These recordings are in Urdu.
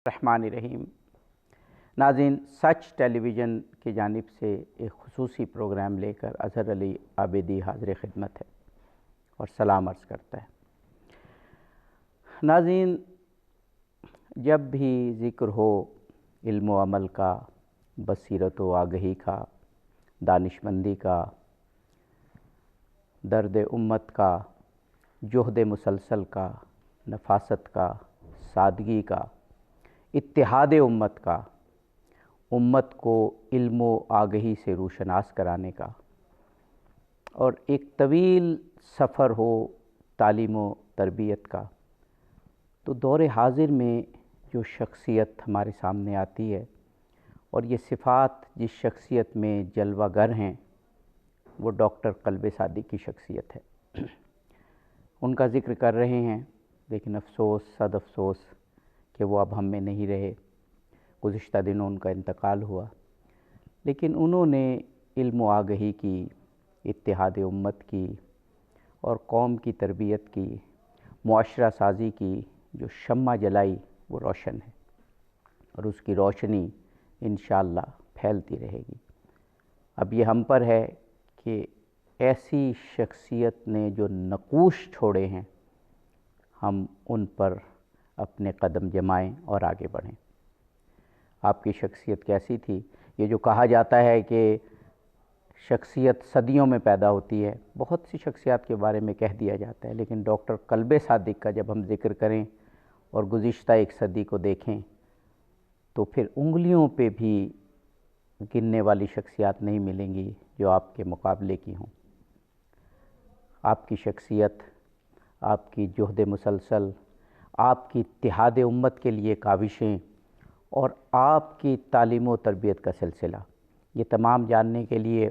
الرحمن الرحیم۔ ناظرین، سچ ٹیلی ویژن کی جانب سے ایک خصوصی پروگرام لے کر اظہر علی عابدی حاضر خدمت ہے اور سلام عرض کرتا ہے۔ ناظرین، جب بھی ذکر ہو علم و عمل کا، بصیرت و آگہی کا، دانشمندی کا، درد امت کا، جہد مسلسل کا، نفاست کا، سادگی کا، اتحاد امت کا، امت کو علم و آگہی سے روشناس کرانے کا، اور ایک طویل سفر ہو تعلیم و تربیت کا، تو دور حاضر میں جو شخصیت ہمارے سامنے آتی ہے اور یہ صفات جس شخصیت میں جلوہ گر ہیں، وہ ڈاکٹر قلب صادق کی شخصیت ہے۔ ان کا ذکر کر رہے ہیں، لیکن افسوس، صد افسوس کہ وہ اب ہم میں نہیں رہے۔ گزشتہ دنوں ان کا انتقال ہوا، لیکن انہوں نے علم و آگہی کی، اتحاد امت کی اور قوم کی تربیت کی، معاشرہ سازی کی جو شمع جلائی وہ روشن ہے، اور اس کی روشنی انشاءاللہ پھیلتی رہے گی۔ اب یہ ہم پر ہے کہ ایسی شخصیت نے جو نقوش چھوڑے ہیں، ہم ان پر اپنے قدم جمائیں اور آگے بڑھیں۔ آپ کی شخصیت کیسی تھی؟ یہ جو کہا جاتا ہے کہ شخصیت صدیوں میں پیدا ہوتی ہے، بہت سی شخصیات کے بارے میں کہہ دیا جاتا ہے، لیکن ڈاکٹر قلب صادق کا جب ہم ذکر کریں اور گزشتہ ایک صدی کو دیکھیں تو پھر انگلیوں پہ بھی گننے والی شخصیات نہیں ملیں گی جو آپ کے مقابلے کی ہوں۔ آپ کی شخصیت، آپ کی جہد مسلسل، آپ کی اتحاد امت کے لیے کاوشیں اور آپ کی تعلیم و تربیت کا سلسلہ، یہ تمام جاننے کے لیے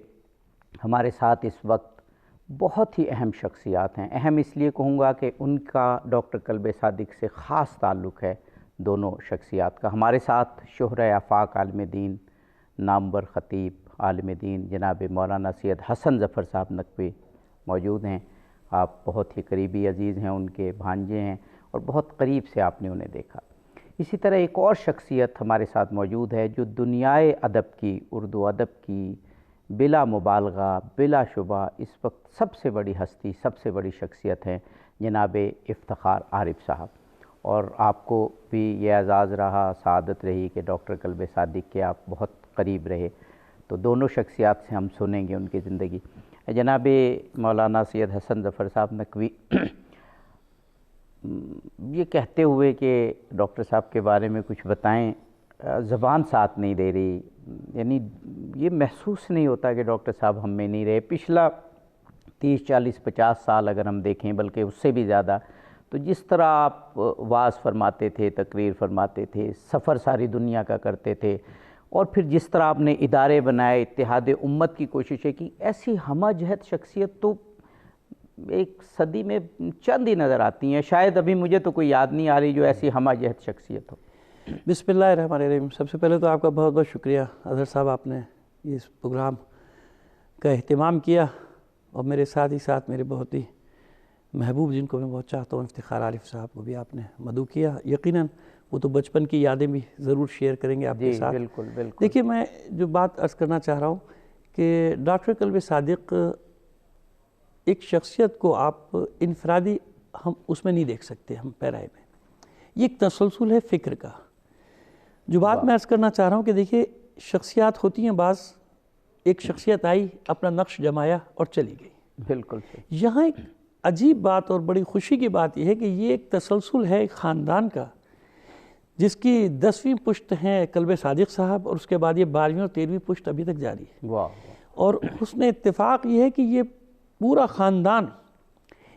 ہمارے ساتھ اس وقت بہت ہی اہم شخصیات ہیں۔ اہم اس لیے کہوں گا کہ ان کا ڈاکٹر قلب صادق سے خاص تعلق ہے، دونوں شخصیات کا۔ ہمارے ساتھ شہرۂ آفاق عالم دین، نامور خطیب عالم دین جناب مولانا سید حسن ظفر صاحب نقوی موجود ہیں۔ آپ بہت ہی قریبی عزیز ہیں، ان کے بھانجے ہیں اور بہت قریب سے آپ نے انہیں دیکھا۔ اسی طرح ایک اور شخصیت ہمارے ساتھ موجود ہے جو دنیائے ادب کی، اردو ادب کی بلا مبالغہ، بلا شبہ اس وقت سب سے بڑی ہستی، سب سے بڑی شخصیت ہیں، جناب افتخار عارف صاحب۔ اور آپ کو بھی یہ اعزاز رہا، سعادت رہی کہ ڈاکٹر قلب صادق کے آپ بہت قریب رہے، تو دونوں شخصیات سے ہم سنیں گے ان کی زندگی۔ جناب مولانا سید حسن ظفر صاحب نقوی، یہ کہتے ہوئے کہ ڈاکٹر صاحب کے بارے میں کچھ بتائیں، زبان ساتھ نہیں دے رہی، یعنی یہ محسوس نہیں ہوتا کہ ڈاکٹر صاحب ہم میں نہیں رہے۔ پچھلا 30، 40، 50 سال اگر ہم دیکھیں، بلکہ اس سے بھی زیادہ، تو جس طرح آپ وعظ فرماتے تھے، تقریر فرماتے تھے، سفر ساری دنیا کا کرتے تھے، اور پھر جس طرح آپ نے ادارے بنائے، اتحاد امت کی کوششیں کی، ایسی ہمہ جہت شخصیت تو ایک صدی میں چند ہی نظر آتی ہیں۔ شاید ابھی مجھے تو کوئی یاد نہیں آ رہی جو ایسی ہمہ جہت شخصیت ہو۔ بسم اللہ الرحمن الرحیم۔ سب سے پہلے تو آپ کا بہت بہت شکریہ اظہر صاحب، آپ نے اس پروگرام کا اہتمام کیا، اور میرے ساتھ ہی ساتھ میرے بہت ہی محبوب جن کو میں بہت چاہتا ہوں، افتخار عارف صاحب کو بھی آپ نے مدعو کیا۔ یقیناً وہ تو بچپن کی یادیں بھی ضرور شیئر کریں گے آپ کے ساتھ۔ بالکل بالکل۔ دیکھیے، میں جو بات عرض کرنا چاہ رہا ہوں کہ ڈاکٹر قلب صادق ایک شخصیت کو آپ انفرادی ہم اس میں نہیں دیکھ سکتے، ہم پیرائے میں۔ یہ ایک تسلسل ہے فکر کا۔ جو بات میں عرض کرنا چاہ رہا ہوں کہ دیکھیے، شخصیات ہوتی ہیں بعض، ایک شخصیت آئی، اپنا نقش جمایا اور چلی گئی۔ بالکل صحیح۔ یہاں ایک عجیب بات اور بڑی خوشی کی بات یہ ہے کہ یہ ایک تسلسل ہے ایک خاندان کا، جس کی 10ویں پشت ہیں قلب صادق صاحب، اور اس کے بعد یہ 12ویں اور 13ویں پشت ابھی تک جاری ہے۔ واہ۔ اور حسن اتفاق یہ ہے کہ یہ پورا خاندان،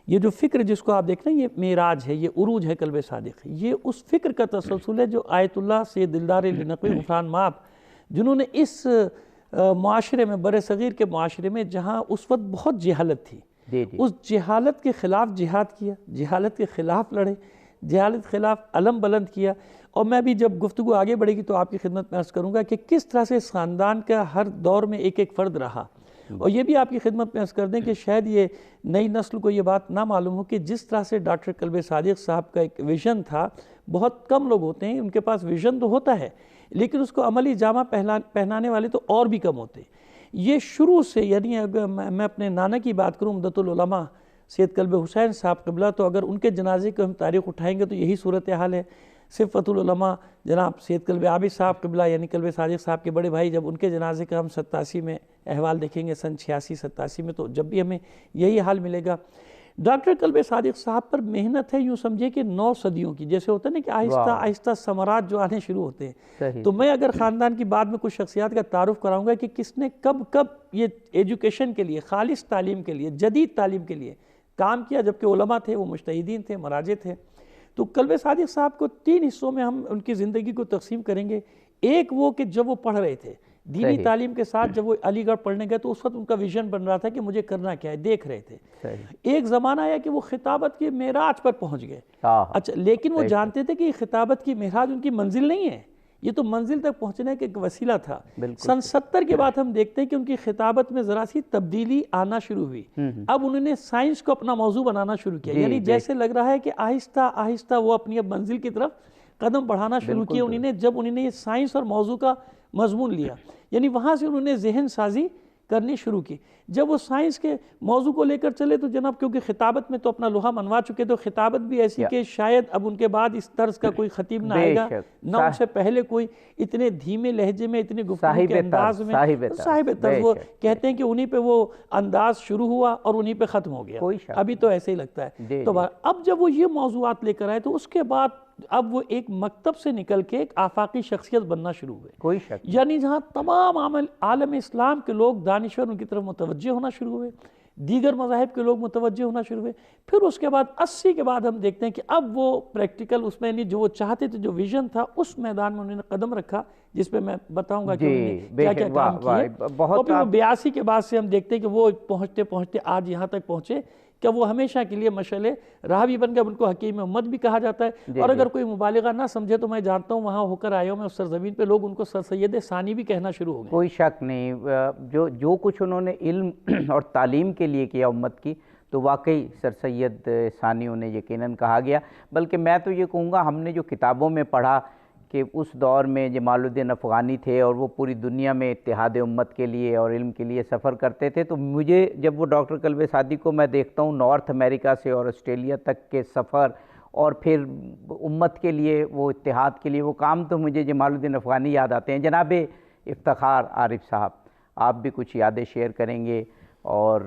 یہ جو فکر جس کو آپ دیکھ رہے ہیں، یہ معراج ہے، یہ عروج ہے قلب صادق، یہ اس فکر کا تسلسل ہے جو آیت اللہ سے دلدار علی نقوی غفران مآب، جنہوں نے اس معاشرے میں، بر صغیر کے معاشرے میں جہاں اس وقت بہت جہالت تھی، اس جہالت کے خلاف جہاد کیا، جہالت کے خلاف لڑے، جہالت کے خلاف علم بلند کیا۔ اور میں بھی جب گفتگو آگے بڑھے گی تو آپ کی خدمت میں عرض کروں گا کہ کس طرح سے اس خاندان کا ہر دور میں ایک ایک فرد رہا، اور یہ بھی آپ کی خدمت میں عرض کر دیں کہ شاید یہ نئی نسل کو یہ بات نہ معلوم ہو کہ جس طرح سے ڈاکٹر قلب صادق صاحب کا ایک ویژن تھا، بہت کم لوگ ہوتے ہیں ان کے پاس ویژن تو ہوتا ہے لیکن اس کو عملی جامہ پہنانے والے تو اور بھی کم ہوتے ہیں۔ یہ شروع سے، یعنی اگر میں اپنے نانا کی بات کروں عمدۃ العلماء سید قلب حسین صاحب قبلہ، تو اگر ان کے جنازے کو ہم تاریخ اٹھائیں گے تو یہی صورتحال ہے۔ صفت العلماء جناب سید قلب عابد صاحب قبلہ یعنی قلب صادق صاحب کے بڑے بھائی، جب ان کے جنازے کا ہم 87 میں احوال دیکھیں گے، سن 86-87 میں، تو جب بھی ہمیں یہی حال ملے گا۔ ڈاکٹر قلب صادق صاحب پر محنت ہے، یوں سمجھے کہ 9 صدیوں کی، جیسے ہوتا ہے نا کہ آہستہ آہستہ ثمرات جو آنے شروع ہوتے ہیں۔ تو میں اگر خاندان کی بعد میں کچھ شخصیات کا تعارف کراؤں گا کہ کس نے کب یہ ایجوکیشن کے لیے، خالص تعلیم کے لیے، جدید تعلیم کے لیے کام کیا، جبکہ علماء تھے، وہ مجتہدین تھے، مراجع تھے۔ تو قلب صادق صاحب کو 3 حصوں میں ہم ان کی زندگی کو تقسیم کریں گے۔ ایک وہ کہ جب وہ پڑھ رہے تھے دینی تعلیم کے ساتھ، جب وہ علی گڑھ پڑھنے گئے تو اس وقت ان کا ویژن بن رہا تھا کہ مجھے کرنا کیا ہے، دیکھ رہے تھے۔ ایک زمانہ آیا کہ وہ خطابت کے معراج پر پہنچ گئے، اچھا، لیکن وہ جانتے تھے کہ یہ خطابت کی معراج ان کی منزل نہیں ہے، یہ تو منزل تک پہنچنے کا ایک وسیلہ تھا۔ سن 70 کے بعد ہم دیکھتے ہیں کہ ان کی خطابت میں ذرا سی تبدیلی آنا شروع ہوئی۔ اب انہوں نے سائنس کو اپنا موضوع بنانا شروع کیا، یعنی جیسے لگ رہا ہے کہ آہستہ آہستہ وہ اپنی اب منزل کی طرف قدم بڑھانا شروع کیا انہوں نے، جب انہوں نے یہ سائنس اور موضوع کا مضمون لیا، یعنی وہاں سے انہوں نے ذہن سازی کرنی شروع کی۔ جب وہ سائنس کے موضوع کو لے کر چلے تو جناب کیونکہ خطابت میں تو اپنا لوہا منوا چکے، تو خطابت بھی ایسی کہ شاید اب ان کے بعد اس طرز کا کوئی خطیب نہ آئے گا، نہ ان سے پہلے کوئی اتنے دھیمے لہجے میں، اتنے گفتگو کے انداز میں، صاحب طرز، وہ کہتے ہیں کہ انہی پہ وہ انداز شروع ہوا اور انہی پہ ختم ہو گیا، ابھی تو ایسے ہی لگتا ہے۔ تو اب جب وہ یہ موضوعات لے کر آئے تو اس کے بعد اب وہ ایک مکتب سے نکل کے ایک آفاقی شخصیت بننا شروع ہوئے، یعنی جہاں تمام عالم اسلام کے لوگ دانشور ان کی طرف متوجہ ہونا شروع ہوئے، دیگر مذاہب کے لوگ متوجہ ہونا شروع ہوئے۔ پھر اس کے بعد 80 کے بعد ہم دیکھتے ہیں کہ اب وہ پریکٹیکل اس میں، جو وہ چاہتے تھے، جو ویژن تھا، اس میدان میں انہوں نے قدم رکھا، جس پہ میں بتاؤں گا کہ انہوں نے کیا کیا کام کیے۔ اور پھر وہ 82 کے بعد سے ہم دیکھتے ہیں کہ وہ پہنچتے پہنچتے آج یہاں تک پہنچے کہ وہ ہمیشہ کے لیے مشعل راہ بھی بن گئے، ان کو حکیم امت بھی کہا جاتا ہے۔ اور اگر کوئی مبالغہ نہ سمجھے تو میں جانتا ہوں وہاں ہو کر آیا ہوں میں اس سرزمین پہ، لوگ ان کو سر سید ثانی بھی کہنا شروع ہو گئے۔ کوئی شک نہیں، جو کچھ انہوں نے علم اور تعلیم کے لیے کیا امت کی، تو واقعی سر سید ثانی انہیں یقیناً کہا گیا۔ بلکہ میں تو یہ کہوں گا، ہم نے جو کتابوں میں پڑھا کہ اس دور میں جمال الدین افغانی تھے اور وہ پوری دنیا میں اتحاد امت کے لیے اور علم کے لیے سفر کرتے تھے، تو مجھے جب وہ ڈاکٹر قلب صادق کو میں دیکھتا ہوں نارتھ امریکہ سے اور آسٹریلیا تک کے سفر، اور پھر امت کے لیے وہ اتحاد کے لیے وہ کام، تو مجھے جمال الدین افغانی یاد آتے ہیں۔ جناب افتخار عارف صاحب، آپ بھی کچھ یادیں شیئر کریں گے اور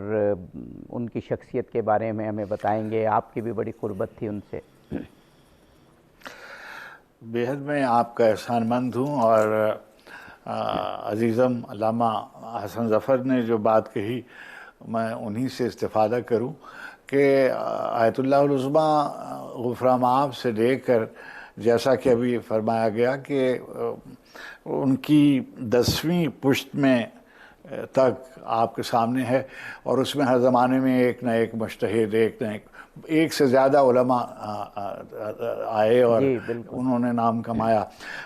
ان کی شخصیت کے بارے میں ہمیں بتائیں گے، آپ کی بھی بڑی قربت تھی ان سے۔ بے حد میں آپ کا احسان مند ہوں، اور عزیزم علامہ حسن ظفر نے جو بات کہی میں انہی سے استفادہ کروں کہ آیت اللہ العظمیٰ غفران معاف سے لے کر، جیسا کہ ابھی فرمایا گیا کہ ان کی 10ویں پشت میں تک آپ کے سامنے ہے، اور اس میں ہر زمانے میں ایک نہ ایک مجتہد، ایک سے زیادہ علماء آئے اور انہوں نے نام کمایا۔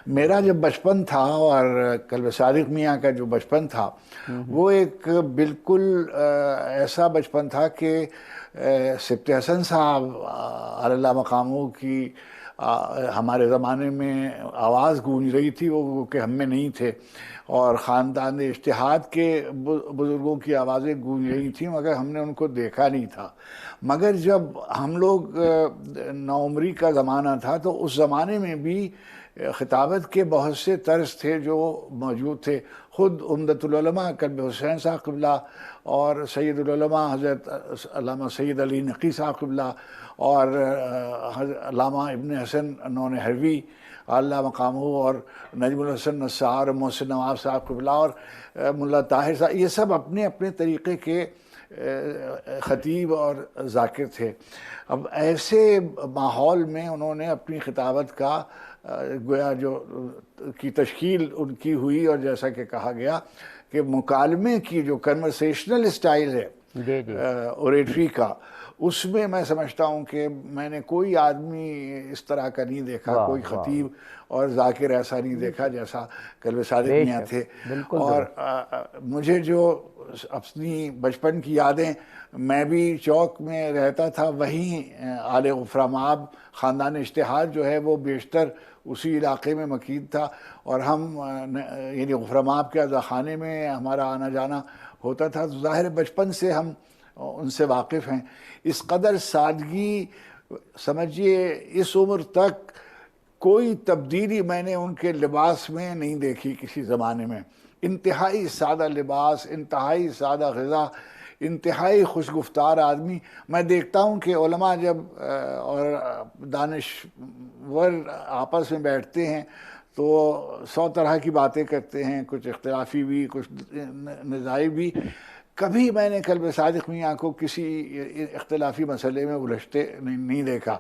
میرا جب بچپن تھا اور قلب صادق میاں کا جو بچپن تھا، وہ ایک بالکل ایسا بچپن تھا کہ سبط حسن صاحب علی اللہ مقامہ کی ہمارے زمانے میں آواز گونج رہی تھی، وہ کہ ہم میں نہیں تھے، اور خاندان اجتہاد کے بزرگوں کی آوازیں گونج رہی تھیں، مگر ہم نے ان کو دیکھا نہیں تھا۔ مگر جب ہم لوگ نوعمری کا زمانہ تھا تو اس زمانے میں بھی خطابت کے بہت سے طرز تھے جو موجود تھے۔ خود عمدۃ العلماء قلب حسین صاحب قبلہ اور سید العلماء حضرت علامہ سید علی نقی صاحب قبلہ اور علامہ ابن حسن نونہروی اللہ مقامہ اور نجم الحسن نصار، محسن نواب صاحب قبلہ اور ملا طاہر صاحب، یہ سب اپنے اپنے طریقے کے خطیب اور ذاکر تھے۔ اب ایسے ماحول میں انہوں نے اپنی خطابت کا گویا جو کی تشکیل ان کی ہوئی، اور جیسا کہ کہا گیا کہ مکالمے کی جو کنورسیشنل اسٹائل ہے اوریٹری کا، اس میں میں سمجھتا ہوں کہ میں نے کوئی آدمی اس طرح کا نہیں دیکھا، کوئی خطیب اور ذاکر ایسا نہیں دیکھا جیسا قلب صادق میاں تھے. اور مجھے جو اپنی بچپن کی یادیں، میں بھی چوک میں رہتا تھا، وہیں آل غفران آب خاندان اجتہاد جو ہے وہ بیشتر اسی علاقے میں مقیم تھا، اور ہم یعنی غفران آب کے عزاخانے میں ہمارا آنا جانا ہوتا تھا. تو ظاہر بچپن سے ہم ان سے واقف ہیں. اس قدر سادگی، سمجھیے اس عمر تک کوئی تبدیلی میں نے ان کے لباس میں نہیں دیکھی کسی زمانے میں. انتہائی سادہ لباس، انتہائی سادہ غذا، انتہائی خوش گفتار آدمی. میں دیکھتا ہوں کہ علماء جب اور دانشور آپس میں بیٹھتے ہیں تو 100 طرح کی باتیں کرتے ہیں، کچھ اختلافی بھی، کچھ نزاعی بھی. کبھی میں نے قلب صادق میاں کو کسی اختلافی مسئلے میں الجھتے نہیں دیکھا.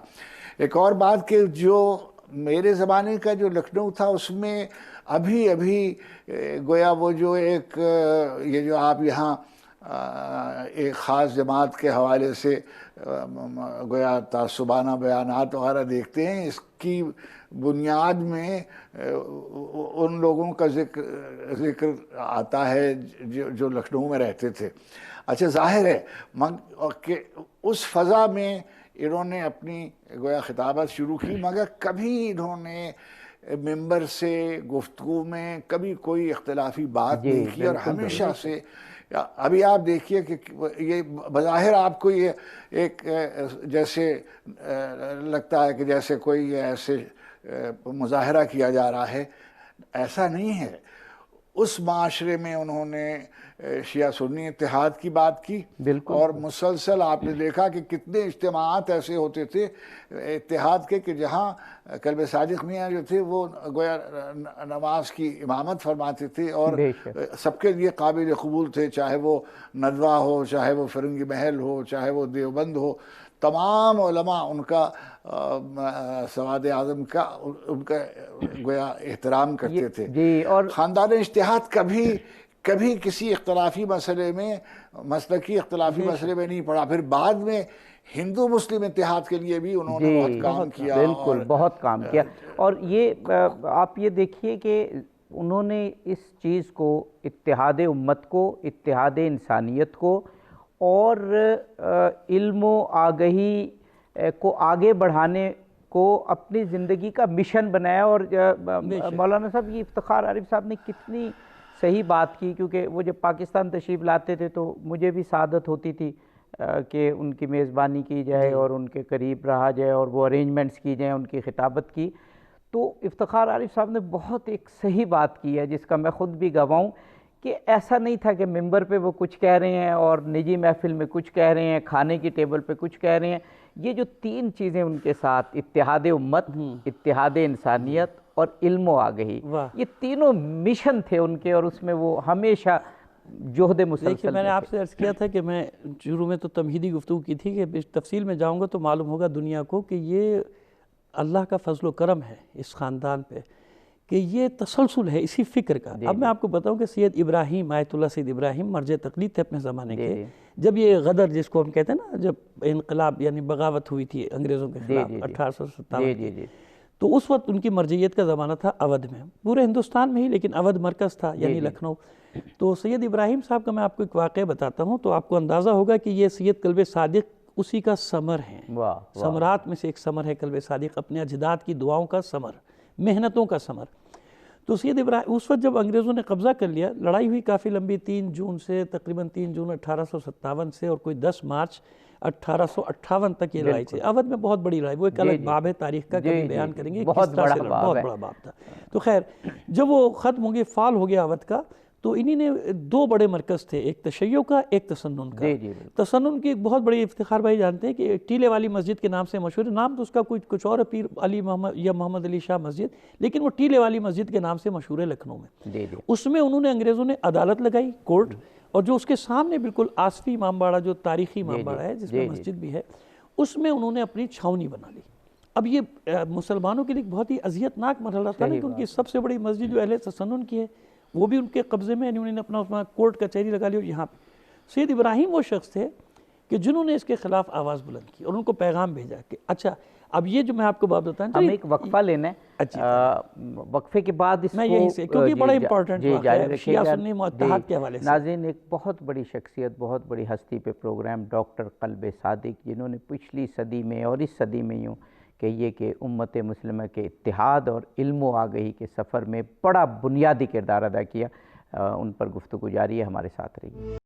ایک اور بات کہ جو میرے زمانے کا جو لکھنؤ تھا، اس میں ابھی گویا وہ جو ایک یہ جو آپ یہاں ایک خاص جماعت کے حوالے سے گویا تعصبانہ بیانات وغیرہ دیکھتے ہیں، اس کی بنیاد میں ان لوگوں کا ذکر آتا ہے جو لکھنؤ میں رہتے تھے. اچھا، ظاہر ہے کہ اس فضا میں انہوں نے اپنی گویا خطابت شروع کی، مگر کبھی انہوں نے ممبر سے گفتگو میں کبھی کوئی اختلافی بات نہیں کی. اور ہمیشہ سے ابھی آپ دیکھیے کہ یہ بظاہر آپ کو یہ ایک جیسے لگتا ہے کہ جیسے کوئی ایسے مظاہرہ کیا جا رہا ہے، ایسا نہیں ہے. اس معاشرے میں انہوں نے شیعہ سنی اتحاد کی بات کی، اور مسلسل آپ نے دیکھا کہ کتنے اجتماعات ایسے ہوتے تھے اتحاد کے کہ جہاں قلب صادق میاں جو تھے وہ گویا نماز کی امامت فرماتے تھے، اور سب کے لیے قابل قبول تھے، چاہے وہ ندوہ ہو، چاہے وہ فرنگی محل ہو، چاہے وہ دیوبند ہو. تمام علماء ان کا سواد اعظم کا ان کا گویا احترام کرتے تھے. اور خاندان اجتہاد کبھی کسی اختلافی مسئلے میں، مسلکی اختلافی مسئلے میں نہیں پڑا. پھر بعد میں ہندو مسلم اتحاد کے لیے بھی انہوں نے بہت کام کیا. بالکل، بہت کام کیا. اور یہ آپ یہ دیکھیے کہ انہوں نے اس چیز کو، اتحاد امت کو، اتحاد انسانیت کو اور علم و آگہی کو آگے بڑھانے کو اپنی زندگی کا مشن بنایا. اور مولانا صاحب، یہ افتخار عارف صاحب نے کتنی صحیح بات کی، کیونکہ وہ جب پاکستان تشریف لاتے تھے تو مجھے بھی سعادت ہوتی تھی کہ ان کی میزبانی کی جائے اور ان کے قریب رہا جائے اور وہ ارینجمنٹس کی جائیں ان کی خطابت کی. تو افتخار عارف صاحب نے بہت ایک صحیح بات کی ہے جس کا میں خود بھی گواہ ہوں، کہ ایسا نہیں تھا کہ ممبر پہ وہ کچھ کہہ رہے ہیں اور نجی محفل میں کچھ کہہ رہے ہیں، کھانے کی ٹیبل پہ کچھ کہہ رہے ہیں. یہ جو 3 چیزیں ان کے ساتھ، اتحاد امت، اتحاد انسانیت اور علم و آگہی، یہ تینوں مشن تھے ان کے، اور اس میں وہ ہمیشہ جہد مسلسل. دیکھیے، میں نے آپ سے عرض کیا تھا کہ میں شروع میں تو تمہیدی گفتگو کی تھی کہ تفصیل میں جاؤں گا تو معلوم ہوگا دنیا کو کہ یہ اللہ کا فضل و کرم ہے اس خاندان پہ کہ یہ تسلسل ہے اسی فکر کا. اب میں آپ کو بتاؤں کہ سید ابراہیم، آیت اللہ سید ابراہیم مرجع تقلید تھے اپنے زمانے کے. جب یہ غدر جس کو ہم کہتے ہیں نا، جب انقلاب یعنی بغاوت ہوئی تھی انگریزوں کے خلاف 1857 تو اس وقت ان کی مرجعیت کا زمانہ تھا اودھ میں، پورے ہندوستان میں ہی، لیکن اودھ مرکز تھا یعنی لکھنؤ. تو سید ابراہیم صاحب کا میں آپ کو ایک واقعہ بتاتا ہوں تو آپ کو اندازہ ہوگا کہ یہ سید قلب صادق اسی کا ثمر ہیں. ثمرات میں سے ایک ثمر ہے قلب صادق، اپنے اجداد کی دعاؤں کا ثمر، محنتوں کا ثمر. تو سید ابراہیم اس وقت جب انگریزوں نے قبضہ کر لیا، لڑائی ہوئی کافی لمبی، 3 جون سے تقریباً 3 جون 1857 سے اور کوئی 10 مارچ 1858 تک یہ لڑائی تھی. اودھ میں بہت بڑی لڑائی، وہ ایک الگ باب ہے تاریخ کا، کبھی بیان کریں گے. بہت بڑا باب تھا. تو خیر، جب وہ ختم ہو گیا، فال ہو گیا اودھ کا، تو انہی نے 2 بڑے مرکز تھے، ایک تشیع کا، ایک تسنن کا. تسنن کی ایک بہت بڑی، افتخار بھائی جانتے ہیں کہ ٹیلے والی مسجد کے نام سے مشہور ہے. نام تو اس کا کچھ اور پیر علی محمد یا محمد علی شاہ مسجد، لیکن وہ ٹیلے والی مسجد کے نام سے مشہور ہے لکھنؤ میں. اس میں انہوں نے، انگریزوں نے عدالت لگائی، کورٹ، اور جو اس کے سامنے بالکل آصفی امام باڑہ جو تاریخی امام باڑہ ہے جس میں مسجد بھی ہے، اس میں انہوں نے اپنی چھاونی بنا لی. اب یہ مسلمانوں کے لیے بہت ہی اذیت ناک مرحلہ تھا کہ ان کی سب سے بڑی مسجد جو اہل تسنن کی ہے وہ بھی ان کے قبضے میں، انہوں نے اپنا کورٹ کچہری لگا لی اور یہاں پہ. سید ابراہیم وہ شخص تھے کہ جنہوں نے اس کے خلاف آواز بلند کی اور ان کو پیغام بھیجا کہ اچھا اب یہ جو میں آپ کو بات بتاؤں ہم ایک وقفہ لینا ہے، وقفے کے بعد اس کو میں یہی سے کیونکہ بڑا امپورٹنٹ واقعہ ہے شیعہ سنی اتحاد کے حوالے سے۔ ناظرین، ایک بہت بڑی شخصیت، بہت بڑی ہستی پہ پروگرام ڈاکٹر قلب صادق، جنہوں نے پچھلی صدی میں اور اس صدی میں یوں کہیے کہ امت مسلمہ کے اتحاد اور علم و آگہی کے سفر میں بڑا بنیادی کردار ادا کیا، ان پر گفتگو جاری ہے، ہمارے ساتھ رہیے۔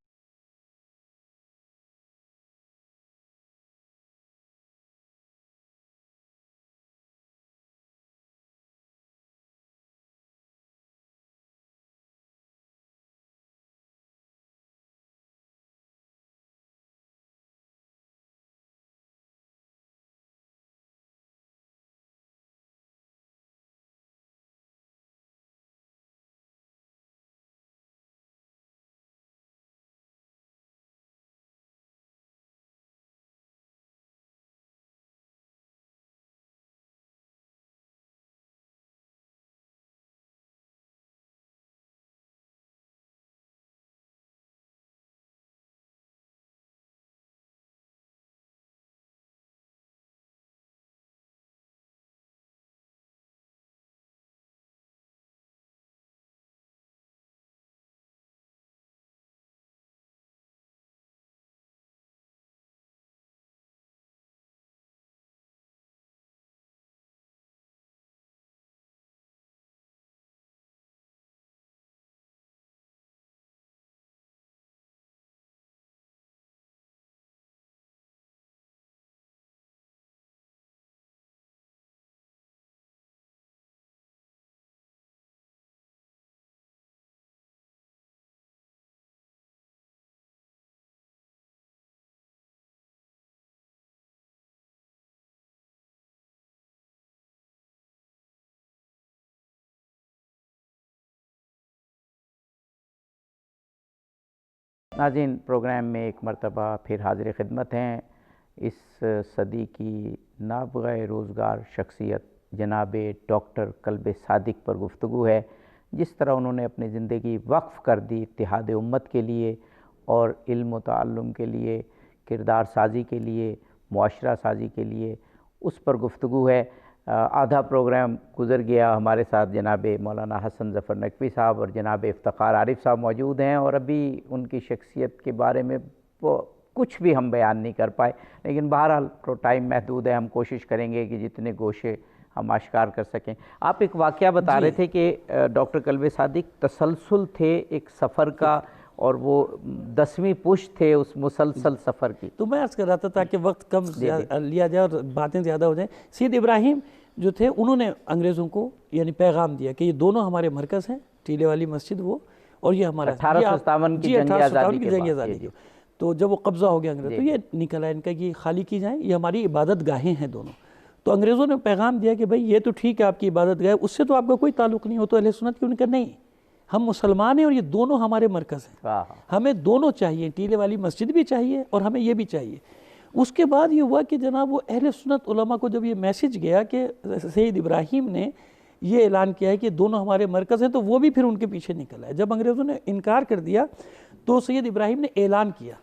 ناظرین، پروگرام میں ایک مرتبہ پھر حاضر خدمت ہیں۔ اس صدی کی نابغہ روزگار شخصیت جناب ڈاکٹر قلب صادق پر گفتگو ہے۔ جس طرح انہوں نے اپنی زندگی وقف کر دی اتحاد امت کے لیے اور علم و تعلم کے لیے، کردار سازی کے لیے، معاشرہ سازی کے لیے، اس پر گفتگو ہے۔ آدھا پروگرام گزر گیا، ہمارے ساتھ جناب مولانا حسن ظفر نقوی صاحب اور جناب افتخار عارف صاحب موجود ہیں، اور ابھی ان کی شخصیت کے بارے میں کچھ بھی ہم بیان نہیں کر پائے، لیکن بہرحال ٹائم محدود ہے، ہم کوشش کریں گے کہ جتنے گوشے ہم اشکار کر سکیں۔ آپ ایک واقعہ بتا رہے تھے کہ ڈاکٹر قلب صادق تسلسل تھے ایک سفر کا، اور وہ 10ویں پشت تھے اس مسلسل سفر کی۔ تو میں عرض کر رہا تھا تاکہ وقت کم لیا جائے اور باتیں زیادہ ہو جائیں، سید ابراہیم جو تھے انہوں نے انگریزوں کو یعنی پیغام دیا کہ یہ دونوں ہمارے مرکز ہیں، ٹیلے والی مسجد وہ، اور یہ ہمارا 1857 کی جنگ آزادی کے بعد۔ تو جب وہ قبضہ ہو گیا انگریز تو یہ نکل آیا ان کا کہ یہ خالی کی جائیں، یہ ہماری عبادت گاہیں ہیں دونوں۔ تو انگریزوں نے پیغام دیا کہ بھئی یہ تو ٹھیک ہے آپ کی عبادت گاہ، اس سے تو آپ کا کوئی تعلق نہیں ہو، تو اہل سنت کی ان کا نہیں، ہم مسلمان ہیں اور یہ دونوں ہمارے مرکز ہیں، ہمیں دونوں چاہیے، ٹیلے والی مسجد بھی چاہیے اور ہمیں یہ بھی چاہیے۔ اس کے بعد یہ ہوا کہ جناب وہ اہل سنت علماء کو جب یہ میسج گیا کہ سید ابراہیم نے یہ اعلان کیا ہے کہ دونوں ہمارے مرکز ہیں، تو وہ بھی پھر ان کے پیچھے نکل آئے۔ جب انگریزوں نے انکار کر دیا تو سید ابراہیم نے اعلان کیا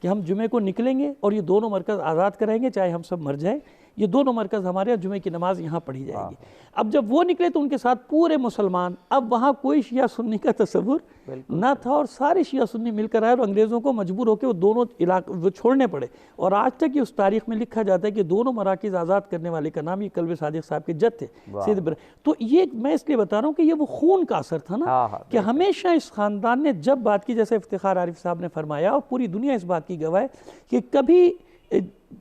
کہ ہم جمعے کو نکلیں گے اور یہ دونوں مرکز آزاد کرائیں گے، چاہے ہم سب مر جائیں، یہ دونوں مرکز ہمارے، اور جمعے کی نماز یہاں پڑھی جائے گی۔ اب جب وہ نکلے تو ان کے ساتھ پورے مسلمان، اب وہاں کوئی شیعہ سنی کا تصور نہ تھا، اور سارے شیعہ سنی مل کر آئے اور انگریزوں کو مجبور ہو کے وہ دونوں علاقے وہ چھوڑنے پڑے۔ اور آج تک اس تاریخ میں لکھا جاتا ہے کہ دونوں مراکز آزاد کرنے والے کا نام یہ قلب صادق صاحب کے جد تھے سید ابراہیم۔ تو یہ میں اس لیے بتا رہا ہوں کہ یہ وہ خون کا اثر تھا نا، کہ ہمیشہ اس خاندان نے جب بات کی، جیسے افتخار عارف صاحب نے فرمایا اور پوری دنیا اس بات کی گواہ ہے کہ کبھی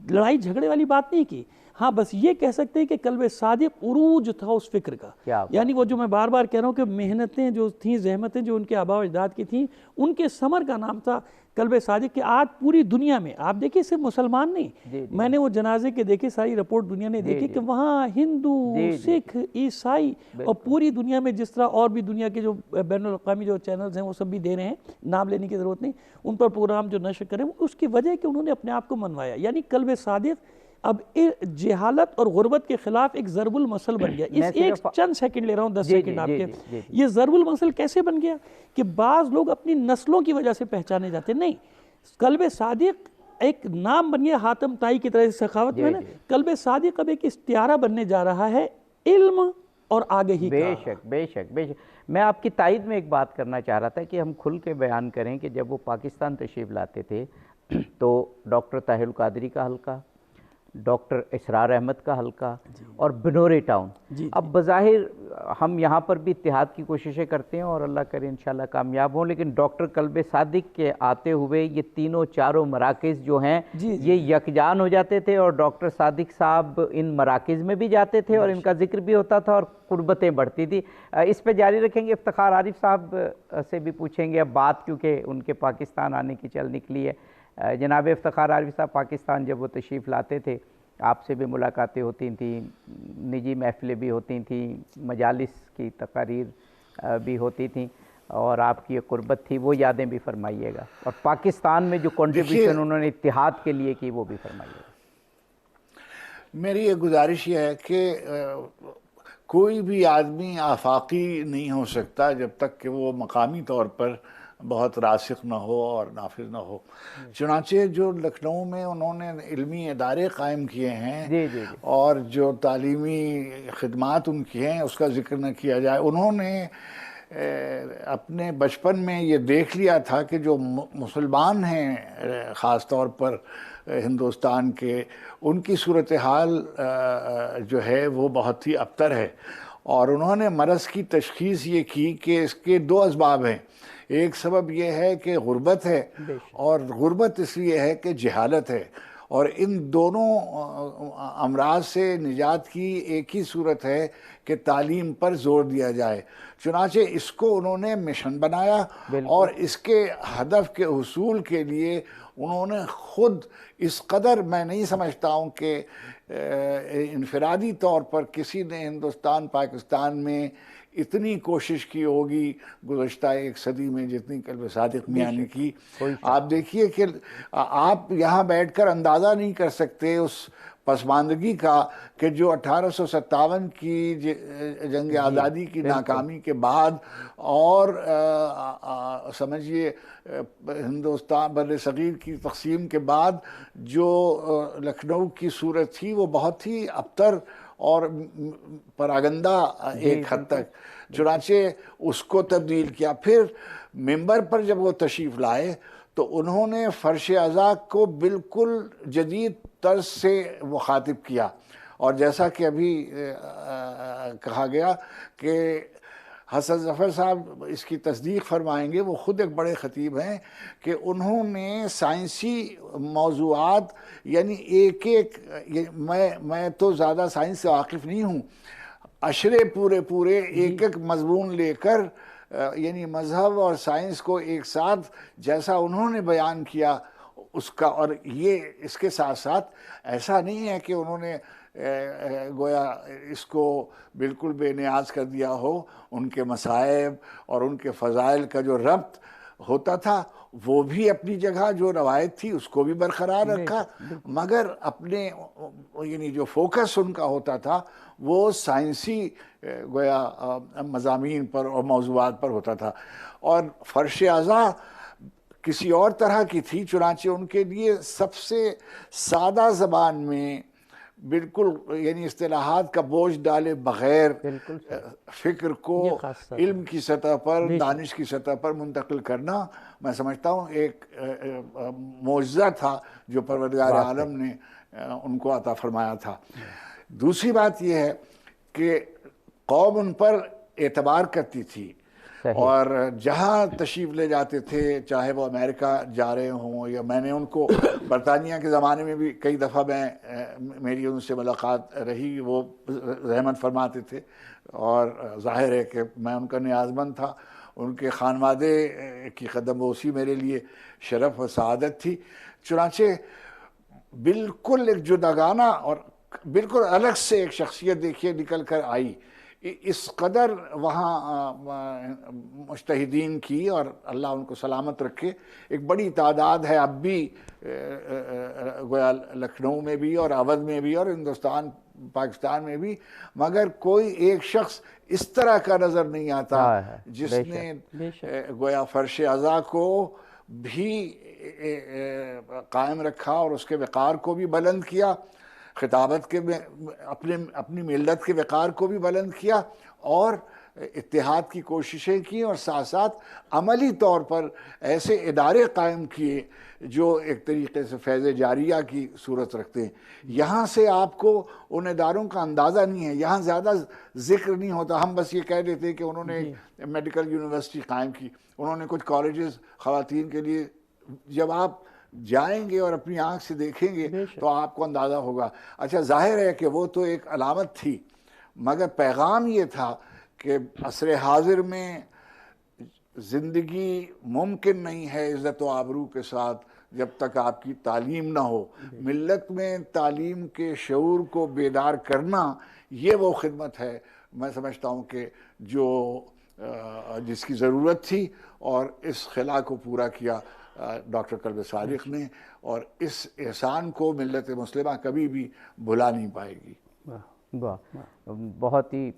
لڑائی جھگڑے والی بات نہیں کی۔ ہاں بس یہ کہہ سکتے ہیں کہ قلب صادق عروج تھا اس فکر کا، یعنی وہ جو میں بار بار کہہ رہا ہوں کہ محنتیں جو تھیں، زحمتیں جو ان کے آباء و اجداد کی تھیں، ان کے ثمر کا نام تھا قلب صادق، کہ آج پوری دنیا میں آپ دیکھیں صرف مسلمان نہیں، میں نے وہ جنازے کے دیکھے، ساری رپورٹ دنیا نے دیکھی کہ وہاں ہندو، سکھ، عیسائی اور پوری دنیا میں جس طرح اور بھی دنیا کے جو بین الاقوامی جو چینلز ہیں وہ سب بھی دے رہے ہیں، نام لینے کی ضرورت نہیں، ان پر پروگرام جو نشر کریں، اس کی وجہ ہے کہ انہوں نے اپنے آپ کو منوایا، یعنی قلب صادق اب جہالت اور غربت کے خلاف ایک ضرب المثل بن گیا۔ اس ایک چند سیکنڈ لے رہا ہوں، 10 سیکنڈ آپ کے، یہ ضرب المثل کیسے بن گیا کہ بعض لوگ اپنی نسلوں کی وجہ سے پہچانے جاتے، نہیں، قلب صادق ایک نام بن گیا حاتم طائی کی طرح سے سخاوت میں نا، قلب صادق اب ایک استعارہ بننے جا رہا ہے علم اور آگہی کا۔ بے شک بے شک بے شک۔ میں آپ کی تائید میں ایک بات کرنا چاہ رہا تھا کہ ہم کھل کے بیان کریں کہ جب وہ پاکستان تشریف لاتے تھے تو ڈاکٹر طاہر القادری کا حلقہ، ڈاکٹر اسرار احمد کا حلقہ اور بنورے ٹاؤن، اب بظاہر ہم یہاں پر بھی اتحاد کی کوششیں کرتے ہیں اور اللہ کرے انشاءاللہ کامیاب ہوں، لیکن ڈاکٹر قلب صادق کے آتے ہوئے یہ تینوں چاروں مراکز جو ہیں یہ یکجان ہو جاتے تھے، اور ڈاکٹر صادق صاحب ان مراکز میں بھی جاتے تھے اور ان کا ذکر بھی ہوتا تھا اور قربتیں بڑھتی تھی۔ اس پہ جاری رکھیں گے، افتخار عارف صاحب سے بھی پوچھیں گے اب بات، کیونکہ ان کے پاکستان آنے کی چل نکلی ہے۔ جناب افتخار عارف صاحب پاکستان جب وہ تشریف لاتے تھے آپ سے بھی ملاقاتیں ہوتی تھیں، نجی محفلیں بھی ہوتی تھیں، مجالس کی تقاریر بھی ہوتی تھیں، اور آپ کی یہ قربت تھی وہ یادیں بھی فرمائیے گا، اور پاکستان میں جو کنٹریبیوشن انہوں نے اتحاد کے لیے کی وہ بھی فرمائیے گا۔ میری یہ گزارش یہ ہے کہ کوئی بھی آدمی آفاقی نہیں ہو سکتا جب تک کہ وہ مقامی طور پر بہت راسخ نہ ہو اور نافذ نہ ہو۔ چنانچہ جو لکھنؤ میں انہوں نے علمی ادارے قائم کیے ہیں اور جو تعلیمی خدمات ان کی ہیں اس کا ذکر نہ کیا جائے، انہوں نے اپنے بچپن میں یہ دیکھ لیا تھا کہ جو مسلمان ہیں خاص طور پر ہندوستان کے، ان کی صورتحال جو ہے وہ بہت ہی ابتر ہے، اور انہوں نے مرض کی تشخیص یہ کی کہ اس کے دو اسباب ہیں۔ ایک سبب یہ ہے کہ غربت ہے، اور غربت اس لیے ہے کہ جہالت ہے، اور ان دونوں امراض سے نجات کی ایک ہی صورت ہے کہ تعلیم پر زور دیا جائے۔ چنانچہ اس کو انہوں نے مشن بنایا، اور اس کے ہدف کے حصول کے لیے انہوں نے خود اس قدر، میں نہیں سمجھتا ہوں کہ انفرادی طور پر کسی نے ہندوستان پاکستان میں اتنی کوشش کی ہوگی گزشتہ ایک صدی میں جتنی قلب صادق میاں نے کی۔ آپ دیکھیے کہ آپ یہاں بیٹھ کر اندازہ نہیں کر سکتے اس پسماندگی کا کہ جو 1857 کی جنگ آزادی کی ناکامی کے بعد اور سمجھیے ہندوستان بر صغیر کی تقسیم کے بعد جو لکھنؤ کی صورت تھی وہ بہت ہی ابتر اور پراگندہ ایک حد تک، چنانچہ اس کو تبدیل کیا۔ پھر ممبر پر جب وہ تشریف لائے تو انہوں نے فرش عزا کو بالکل جدید طرز سے مخاطب کیا، اور جیسا کہ ابھی کہا گیا کہ حسن ظفر صاحب اس کی تصدیق فرمائیں گے، وہ خود ایک بڑے خطیب ہیں، کہ انہوں نے سائنسی موضوعات یعنی ایک میں تو زیادہ سائنس سے واقف نہیں ہوں، عشرے پورے ایک مضمون لے کر یعنی مذہب اور سائنس کو ایک ساتھ جیسا انہوں نے بیان کیا اس کا، اور یہ اس کے ساتھ ساتھ ایسا نہیں ہے کہ انہوں نے گویا اس کو بالکل بے نیاز کر دیا ہو، ان کے مصائب اور ان کے فضائل کا جو ربط ہوتا تھا وہ بھی اپنی جگہ، جو روایت تھی اس کو بھی برقرار رکھا، مگر اپنے یعنی جو فوکس ان کا ہوتا تھا وہ سائنسی گویا مضامین پر اور موضوعات پر ہوتا تھا، اور فرش عزا کسی اور طرح کی تھی، چنانچہ ان کے لیے سب سے سادہ زبان میں بالکل یعنی اصطلاحات کا بوجھ ڈالے بغیر فکر کو علم کی سطح پر، دانش کی سطح پر منتقل کرنا، میں سمجھتا ہوں ایک معجزہ تھا جو پروردگار عالم نے ان کو عطا فرمایا تھا۔ دوسری بات یہ ہے کہ قوم ان پر اعتبار کرتی تھی، اور جہاں تشریف لے جاتے تھے، چاہے وہ امریکہ جا رہے ہوں، یا میں نے ان کو برطانیہ کے زمانے میں بھی کئی دفعہ میری ان سے ملاقات رہی، وہ رحمت فرماتے تھے، اور ظاہر ہے کہ میں ان کا نیازمند تھا، ان کے خانوادے کی قدم بوسی میرے لیے شرف و سعادت تھی۔ چنانچہ بالکل ایک جداگانہ اور بالکل الگ سے ایک شخصیت دیکھیے نکل کر آئی، اس قدر وہاں مجتہدین کی، اور اللہ ان کو سلامت رکھے، ایک بڑی تعداد ہے اب بھی گویا لکھنؤ میں بھی اور اودھ میں بھی اور ہندوستان پاکستان میں بھی، مگر کوئی ایک شخص اس طرح کا نظر نہیں آتا جس نے گویا فرش عزا کو بھی قائم رکھا اور اس کے وقار کو بھی بلند کیا، خطابت کے اپنی ملت کے وقار کو بھی بلند کیا، اور اتحاد کی کوششیں کی، اور ساتھ ساتھ عملی طور پر ایسے ادارے قائم کیے جو ایک طریقے سے فیض جاریہ کی صورت رکھتے ہیں۔ یہاں سے آپ کو ان اداروں کا اندازہ نہیں ہے، یہاں زیادہ ذکر نہیں ہوتا، ہم بس یہ کہہ دیتے ہیں کہ انہوں نے میڈیکل یونیورسٹی قائم کی، انہوں نے کچھ کالجز خواتین کے لیے۔ جب آپ جائیں گے اور اپنی آنکھ سے دیکھیں گے تو آپ کو اندازہ ہوگا۔ اچھا، ظاہر ہے کہ وہ تو ایک علامت تھی، مگر پیغام یہ تھا کہ عصر حاضر میں زندگی ممکن نہیں ہے عزت و آبرو کے ساتھ جب تک آپ کی تعلیم نہ ہو۔ ملت میں تعلیم کے شعور کو بیدار کرنا، یہ وہ خدمت ہے میں سمجھتا ہوں کہ جس کی ضرورت تھی، اور اس خلا کو پورا کیا ڈاکٹر قلب صادق نے، اور اس احسان کو ملت مسلمہ کبھی بھی بھلا نہیں پائے گی۔ بہت ہی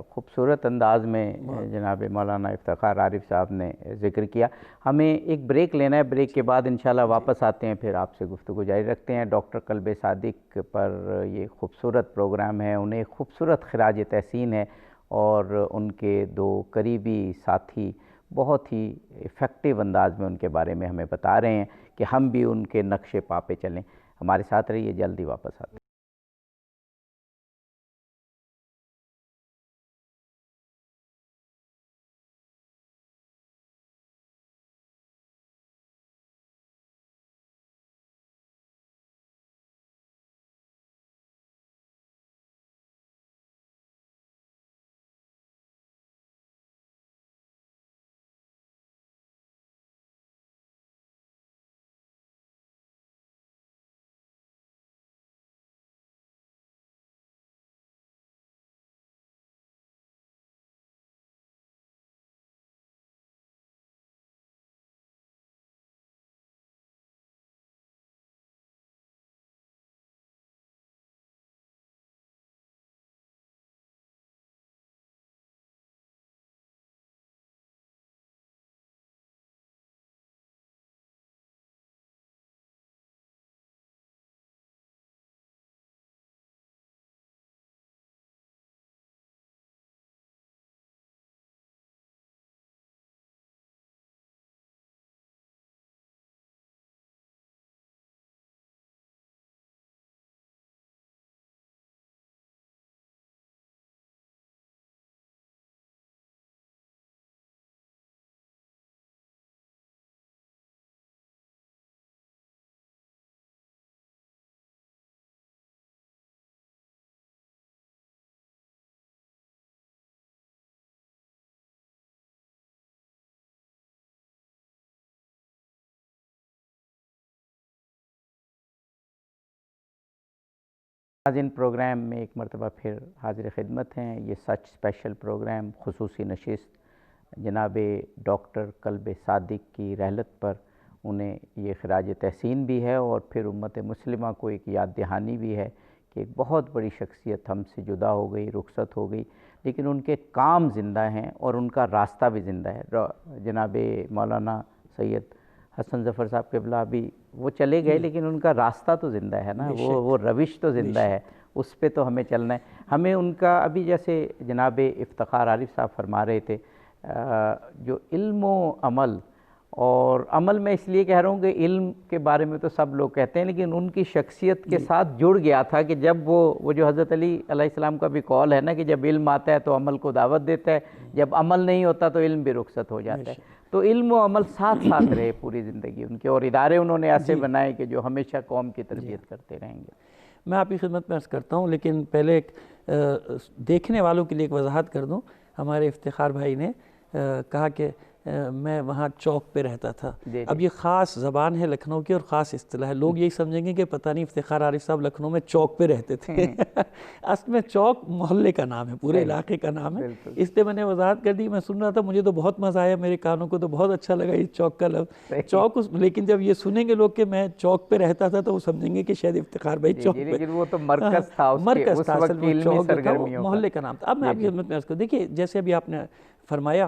خوبصورت انداز میں جناب مولانا افتخار عارف صاحب نے ذکر کیا۔ ہمیں ایک بریک لینا ہے، بریک کے بعد انشاءاللہ واپس آتے ہیں، پھر آپ سے گفتگو جاری رکھتے ہیں۔ ڈاکٹر قلب صادق پر یہ خوبصورت پروگرام ہے، انہیں خوبصورت خراج تحسین ہے، اور ان کے دو قریبی ساتھی بہت ہی ایفیکٹو انداز میں ان کے بارے میں ہمیں بتا رہے ہیں کہ ہم بھی ان کے نقش پا پہ چلیں۔ ہمارے ساتھ رہیے، جلدی واپس آتے ہیں۔ ناظرین، پروگرام میں ایک مرتبہ پھر حاضر خدمت ہیں۔ یہ سچ اسپیشل پروگرام، خصوصی نشست جناب ڈاکٹر قلب صادق کی رحلت پر انہیں یہ خراج تحسین بھی ہے، اور پھر امت مسلمہ کو ایک یاد دہانی بھی ہے کہ ایک بہت بڑی شخصیت ہم سے جدا ہو گئی، رخصت ہو گئی، لیکن ان کے کام زندہ ہیں اور ان کا راستہ بھی زندہ ہے۔ جناب مولانا سید حسن ظفر صاحب قبلہ بھی وہ چلے گئے، لیکن ان کا راستہ تو زندہ ہے نا، وہ روش تو زندہ ہے، اس پہ تو ہمیں چلنا ہے۔ ہمیں ان کا ابھی جیسے جناب افتخار عارف صاحب فرما رہے تھے، جو علم و عمل، اور عمل میں اس لیے کہہ رہا ہوں کہ علم کے بارے میں تو سب لوگ کہتے ہیں، لیکن ان کی شخصیت کے ساتھ جڑ گیا تھا کہ جب وہ جو حضرت علی علیہ السلام کا بھی قول ہے نا کہ جب علم آتا ہے تو عمل کو دعوت دیتا ہے، جب عمل نہیں ہوتا تو علم بھی رخصت ہو جاتا ہے۔ تو علم و عمل ساتھ ساتھ رہے پوری زندگی ان کے، اور ادارے انہوں نے ایسے بنائے کہ جو ہمیشہ قوم کی تربیت کرتے رہیں گے۔ میں آپ کی خدمت میں عرض کرتا ہوں، لیکن پہلے ایک دیکھنے والوں کے لیے ایک وضاحت کر دوں۔ ہمارے افتخار بھائی نے کہا کہ میں وہاں چوک پہ رہتا تھا۔ اب یہ خاص زبان ہے لکھنؤ کی اور خاص اصطلاح ہے، لوگ یہی سمجھیں گے کہ پتہ نہیں افتخار عارف صاحب لکھنؤ میں چوک پہ رہتے تھے۔ اصل میں چوک محلے کا نام ہے، پورے علاقے کا نام ہے، اس لیے میں نے وضاحت کر دی۔ میں سن رہا تھا، مجھے تو بہت مزہ آیا، میرے کانوں کو تو بہت اچھا لگا یہ چوک کا لفظ چوک، لیکن جب یہ سنیں گے لوگ کہ میں چوک پہ رہتا تھا تو وہ سمجھیں گے کہ شاید افتخار بھائی چوک پہ، لیکن وہ تو مرکز تھا، مرکز تھا، اصل میں چوک تھا، محلے کا نام تھا۔ اب میں آپ کی خدمت میں عرض کروں، دیکھیے جیسے ابھی آپ نے فرمایا،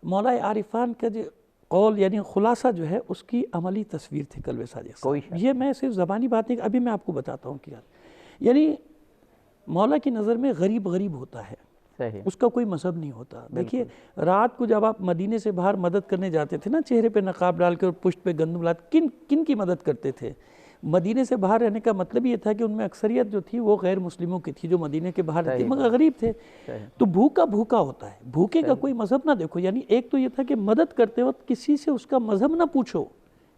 مولا عارفان کا جو قول یعنی خلاصہ جو ہے اس کی عملی تصویر تھی قلب صادق صاحب. یہ میں صرف زبانی بات نہیں، ابھی میں آپ کو بتاتا ہوں کیا. یعنی مولا کی نظر میں غریب غریب ہوتا ہے، صحیح. اس کا کوئی مذہب نہیں ہوتا. دیکھیے رات کو جب آپ مدینے سے باہر مدد کرنے جاتے تھے نا، چہرے پہ نقاب ڈال کے اور پشت پہ گندم لاتے، کن کی مدد کرتے تھے؟ مدینے سے باہر رہنے کا مطلب یہ تھا کہ ان میں اکثریت جو تھی وہ غیر مسلموں کی تھی جو مدینے کے باہر رہتے مگر غریب تھے. تو بھوکا بھوکا ہوتا ہے، بھوکے کا کوئی مذہب نہ دیکھو. یعنی ایک تو یہ تھا کہ مدد کرتے وقت کسی سے اس کا مذہب نہ پوچھو.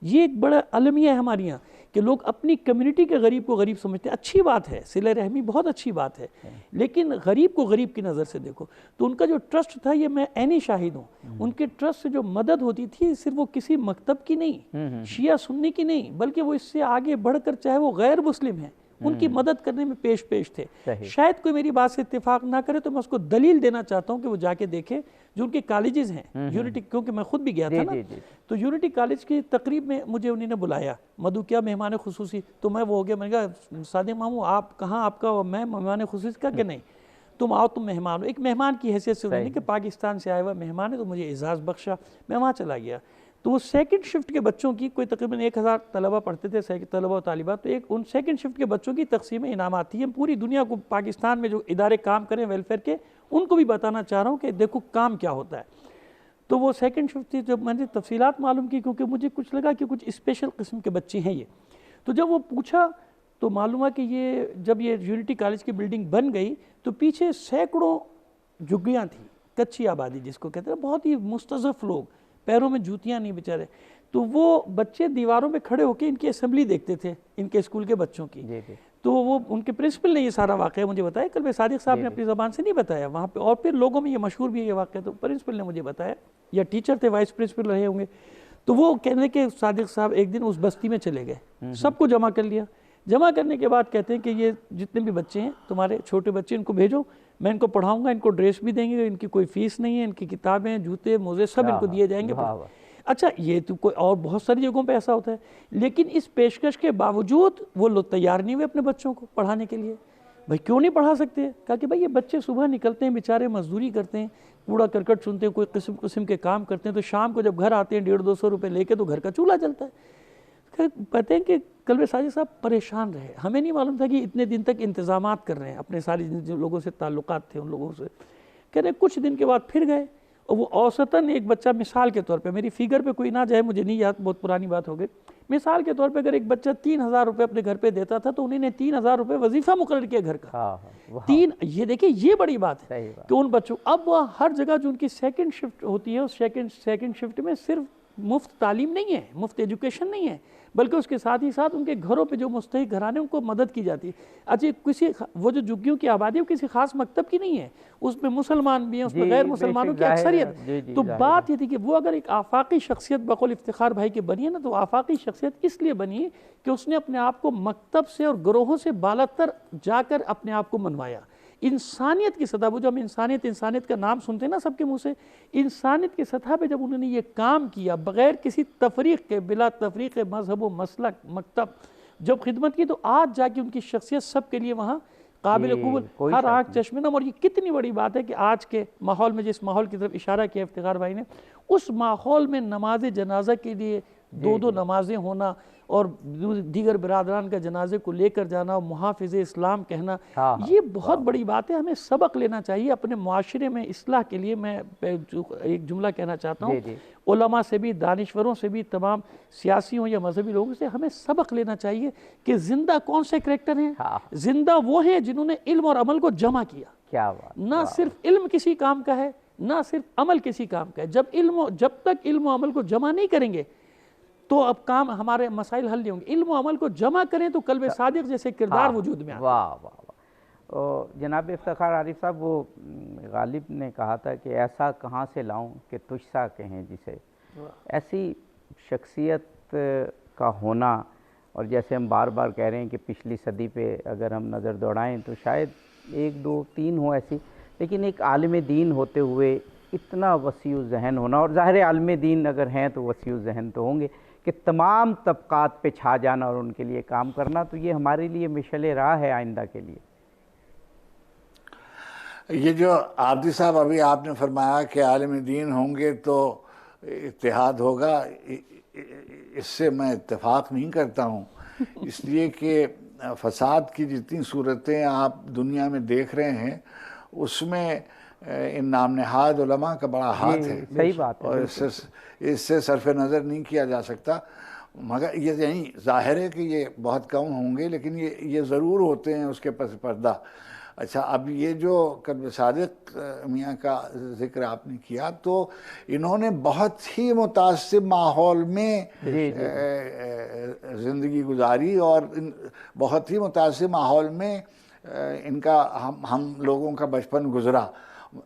یہ ایک بڑا المیہ ہے ہمارے یہاں کہ لوگ اپنی کمیونٹی کے غریب کو غریب سمجھتے ہیں. اچھی بات ہے، صلہ رحمی بہت اچھی بات ہے، لیکن غریب کو غریب کی نظر سے دیکھو. تو ان کا جو ٹرسٹ تھا، یہ میں عینی شاہد ہوں، ان کے ٹرسٹ سے جو مدد ہوتی تھی صرف وہ کسی مکتب کی نہیں، شیعہ سنی کی نہیں، بلکہ وہ اس سے آگے بڑھ کر چاہے وہ غیر مسلم ہیں ان کی مدد کرنے میں پیش تھے. شاید کوئی میری بات سے اتفاق نہ کرے تو میں اس کو دلیل دینا چاہتا ہوں کہ وہ جا کے دیکھے جو ان کے کالجز ہیں یونٹی، کیونکہ میں خود بھی گیا تھا نا. تو یونٹی کالج کی تقریب میں مجھے انہوں نے بلایا، مدعو کیا مہمان خصوصی. تو میں وہ ہو گیا، میں نے کہا صادق ماموں آپ کہاں، آپ کا میں مہمان خصوصی کا کہ نہیں، تم آؤ، تم مہمان ہو. ایک مہمان کی حیثیت سے انہوں نے کہ پاکستان سے آیا ہوا مہمان ہے، تو مجھے اعزاز بخشا. میں وہاں چلا گیا. تو وہ سیکنڈ شفٹ کے بچوں کی کوئی تقریباً 1000 طلبہ پڑھتے تھے، طلبہ و طالبات. تو ان سیکنڈ شفٹ کے بچوں کی تقسیم انعامات تھی. ہم پوری دنیا کو، پاکستان میں جو ادارے کام کریں ویلفیئر کے، ان کو بھی بتانا چاہ رہا ہوں کہ دیکھو کام کیا ہوتا ہے. تو وہ سیکنڈ شفٹ تھی. جب میں نے تفصیلات معلوم کی، کیونکہ مجھے کچھ لگا کہ کچھ اسپیشل قسم کے بچے ہیں یہ. تو جب وہ پوچھا تو معلوم ہے کہ یہ جب یہ یونٹی کالج کی بلڈنگ بن گئی تو پیچھے سینکڑوں جھگیاں تھیں، کچی آبادی جس کو کہتے ہیں، بہت ہی مستضعف لوگ، پیروں میں جوتیاں نہیں بیچارے. تو وہ بچے دیواروں پہ کھڑے ہو کے ان کی اسمبلی دیکھتے تھے، ان کے اسکول کے بچوں کی. تو وہ ان کے پرنسپل نے یہ سارا واقعہ مجھے بتایا. قلب صادق صاحب نے اپنی زبان سے نہیں بتایا وہاں پہ، اور پھر لوگوں میں یہ مشہور بھی ہے یہ واقعہ. تو پرنسپل نے مجھے بتایا، یا ٹیچر تھے، وائس پرنسپل رہے ہوں گے. تو وہ کہنے کہ صادق صاحب ایک دن اس بستی میں چلے گئے، سب کو جمع کر لیا. جمع کرنے کے بعد کہتے ہیں کہ یہ جتنے بھی بچے ہیں تمہارے چھوٹے بچے، ان کو بھیجو، میں ان کو پڑھاؤں گا، ان کو ڈریس بھی دیں گے، ان کی کوئی فیس نہیں ہے، ان کی کتابیں، جوتے، موزے سب ان کو دیے جائیں گے. اچھا یہ تو کوئی اور بہت ساری جگہوں پہ ایسا ہوتا ہے، لیکن اس پیشکش کے باوجود وہ لوگ تیار نہیں ہوئے اپنے بچوں کو پڑھانے کے لیے. بھائی کیوں نہیں پڑھا سکتے؟ کہا کہ بھائی یہ بچے صبح نکلتے ہیں بیچارے، مزدوری کرتے ہیں، کوڑا کرکٹ چنتے ہیں، کوئی قسم کے کام کرتے ہیں، تو شام کو جب گھر آتے ہیں 150-200 روپے لے کے تو گھر کا چولہا جلتا ہے. کہتے ہیں کہ قلب صادق صاحب پریشان رہے. ہمیں نہیں معلوم تھا کہ اتنے دن تک انتظامات کر رہے ہیں، اپنے ساری جو لوگوں سے تعلقات تھے ان لوگوں سے. کہہ رہے کچھ دن کے بعد پھر گئے، اور وہ اوسطاً ایک بچہ، مثال کے طور پہ، میری فیگر پہ کوئی نہ جائے، مجھے نہیں یاد، بہت پرانی بات ہو گئی، مثال کے طور پہ اگر ایک بچہ 3000 روپے اپنے گھر پہ دیتا تھا تو انہوں نے 3000 روپے وظیفہ مقرر کیا گھر کا. یہ دیکھیں یہ بڑی بات ہے کہ ان بچوں، اب وہ ہر جگہ جو ان کی سیکنڈ شفٹ ہوتی ہے، اس سیکنڈ شفٹ میں صرف مفت تعلیم نہیں ہے، مفت ایجوکیشن نہیں ہے، بلکہ اس کے ساتھ ہی ساتھ ان کے گھروں پہ جو مستحق گھرانے ان کو مدد کی جاتی ہے. اچھا کسی وہ جو جھگیوں کی آبادی ہے وہ کسی خاص مکتب کی نہیں ہے، اس میں مسلمان بھی ہیں، اس میں غیر مسلمانوں کی اکثریت. تو بات یہ تھی کہ وہ اگر ایک آفاقی شخصیت بقول افتخار بھائی کے بنی ہے نا، تو آفاقی شخصیت اس لیے بنی ہے کہ اس نے اپنے آپ کو مکتب سے اور گروہوں سے بالاتر جا کر اپنے آپ کو منوایا. انسانیت کی سطح، وہ جو ہم انسانیت کا نام سنتے ہیں نا سب کے منہ سے، انسانیت کی سطح پہ جب انہوں نے یہ کام کیا بغیر کسی تفریق کے، بلا تفریق مذہب و مسلک مکتب جب خدمت کی، تو آج جا کے ان کی شخصیت سب کے لیے وہاں قابل قبول، ہر آنکھ چشمے نم. اور یہ کتنی بڑی بات ہے کہ آج کے ماحول میں، جس ماحول کی طرف اشارہ کیا افتخار بھائی نے، اس ماحول میں نماز جنازہ کے لیے دو نمازیں ہونا اور دیگر برادران کا جنازے کو لے کر جانا اور محافظ اسلام کہنا، یہ بہت بڑی بات ہے. ہمیں سبق لینا چاہیے اپنے معاشرے میں اصلاح کے لیے. میں ایک جملہ کہنا چاہتا ہوں، علماء سے بھی، دانشوروں سے بھی، تمام سیاسیوں یا مذہبی لوگوں سے ہمیں سبق لینا چاہیے کہ زندہ کون سے کریکٹر ہیں. زندہ وہ ہیں جنہوں نے علم اور عمل کو جمع کیا. کیا بات. نہ صرف علم کسی کام کا ہے، نہ صرف عمل کسی کام کا ہے. جب تک علم و عمل کو جمع نہیں کریں گے تو اب کام، ہمارے مسائل حل نہیں ہوں گے. علم و عمل کو جمع کریں تو قلب صادق جیسے کردار وجود میں آتا ہے. واہ واہ واہ. جناب افتخار عارف صاحب، وہ غالب نے کہا تھا کہ ایسا کہاں سے لاؤں کہ تجھ سا کہیں جسے. ایسی شخصیت کا ہونا، اور جیسے ہم بار بار کہہ رہے ہیں کہ پچھلی صدی پہ اگر ہم نظر دوڑائیں تو شاید 1 2 3 ہوں ایسی، لیکن ایک عالم دین ہوتے ہوئے اتنا وسیع ذہن ہونا، اور ظاہر عالم دین اگر ہیں تو وسیع ذہن تو ہوں گے، کہ تمام طبقات پہ چھا جانا اور ان کے لیے کام کرنا، تو یہ ہمارے لیے مشعل راہ ہے آئندہ کے لیے. یہ جو عابدی صاحب ابھی آپ نے فرمایا کہ عالم دین ہوں گے تو اتحاد ہوگا اس سے میں اتفاق نہیں کرتا ہوں، اس لیے کہ فساد کی جتنی صورتیں آپ دنیا میں دیکھ رہے ہیں اس میں ان نام نہاد علماء کا بڑا ہاتھ ہے، صحیح بات ہے، اور اس سے صرف نظر نہیں کیا جا سکتا، مگر یہ یعنی ظاہر ہے کہ یہ بہت کم ہوں گے، لیکن یہ ضرور ہوتے ہیں اس کے پس پردہ۔ اچھا، اب یہ جو قلب صادق میاں کا ذکر آپ نے کیا، تو انہوں نے بہت ہی متعصب ماحول میں زندگی گزاری، اور بہت ہی متعصب ماحول میں ان کا ہم لوگوں کا بچپن گزرا،